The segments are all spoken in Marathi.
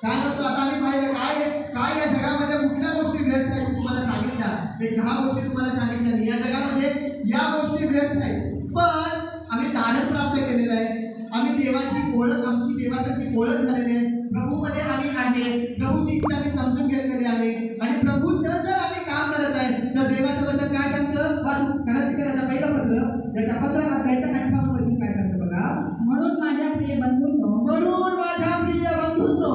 काय म्हणतो आता आम्ही पाहिलं काय काय या जगामध्ये कुठल्या गोष्टी व्यर्थ आहेत तुम्हाला सांगितल्या, एक 10 गोष्टी तुम्हाला सांगितल्या मी या जगामध्ये या गोष्टी व्यर्थ आहेत, पण आम्ही तारण प्राप्त केलेलं आहे, आम्ही देवाची ओळख आमची देवासाठी ओळख झालेली आहे, प्रभूमध्ये आम्ही आहे, प्रभूची इच्छा आम्ही समजून घेतलेली आहे आणि प्रभूचं जर आम्ही काम करत आहे तर देवाचं वचन काय सांगतं वाचू गलातियराचं पहिलं पत्र याच्या 15 अध्यायाचं 58 वचन काय सांगतं बघा. म्हणून माझ्या प्रिय बंधूंनो, म्हणून माझ्या प्रिय बंधूंनो,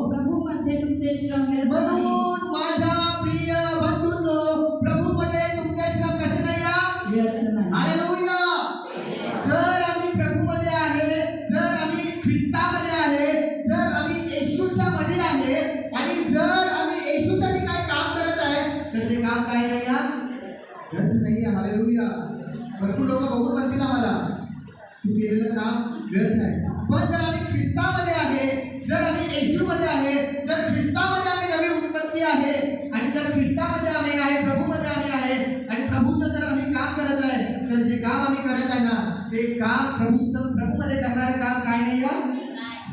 प्रभूमध्ये तुमचे श्रम व्यर्थ नाही. म्हणून माझ्या प्रिय बंधूंनो, प्रभूमध्ये तुमचे श्रम कसे नाही या व्यर्थ नाही. हालेलुया. जर आम्ही प्रभूमध्ये आहे, जर आम्ही ख्रिस्तामध्ये आहे, जर आम्ही येशूच्या मध्ये आहे आणि जर आम्ही येशूसाठी काय काम करत आहे तर ते काम काय नाही या व्यर्थ नाही आहे. हालेलुया. भरपूर लोक बघून म्हणतील आम्हाला तू केलेलं काम व्यर्थ आहे, पण जर आम्ही ख्रिस्तामध्ये आहे, जर आम्ही येशूमध्ये आहे, जर ख्रिस्तामध्ये आम्ही नवी उत्पत्ती आहे आणि जर ख्रिस्तामध्ये आम्ही आहे, प्रभूमध्ये आम्ही आहे आणि प्रभूचं जर आम्ही काम करत आहे तर जे काम आम्ही करत आहे ना ते काम प्रभूमध्ये करणारे काम काय नाही या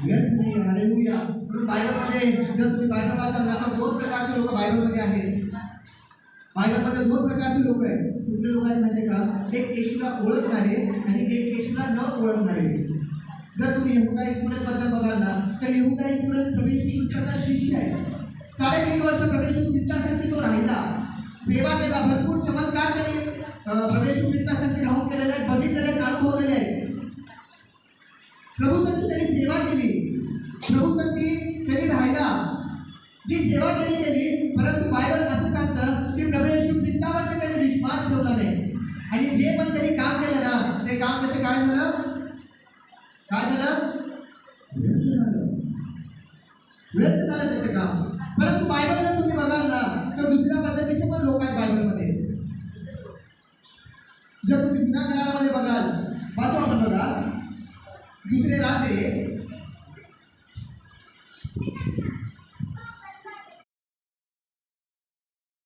व्यर्थ नाही. हालेलुया. म्हणून बायबलमध्ये जर तुम्ही बायबल वाचाल ना तर 2 प्रकारचे लोक बायबलमध्ये आहेत. बायबलमध्ये 2 प्रकारचे लोक आहेत. कुठले लोक आहेत माहिती का? एक येशूला ओळखणारे आणि एक येशूला न ओळखणारे. जर तुम्ही यहुदा इस्करियोत बद्दल बघाल ना तर यहुदा इस्करियोत प्रभू येशू ख्रिस्ताचा शिष्य आहे. 3.5 वर्ष प्रभू येशू ख्रिस्तासाठी तो राहिला, सेवा केला, भरपूर चमत्कार त्यांनी प्रभू येशू ख्रिस्तासाठी राहून केलेले आहेत, बघितलेले आहेत, अनुभवलेले आहेत. प्रभूसाठी त्यांनी सेवा केली, प्रभूसाठी त्यांनी राहिला, जी सेवा त्यांनी केली. परंतु बायबल असं सांगतं की प्रभू येशू ख्रिस्तावरती त्यांनी विश्वास ठेवला नाही आणि जे पण त्यांनी काम केलं ना ते काम त्याचं काय झालं, काय झालं, व्यर्थ झालं, व्यर्थ झालं त्याचं काम. परंतु बायबल जर तुम्ही बघाल ना तर दुसऱ्या पद्धतीचे पण लोक आहेत बायबलमध्ये. जर तुम्ही जुन्या करारामध्ये बघाल, वाचू आपण बघा, दुसरे राजे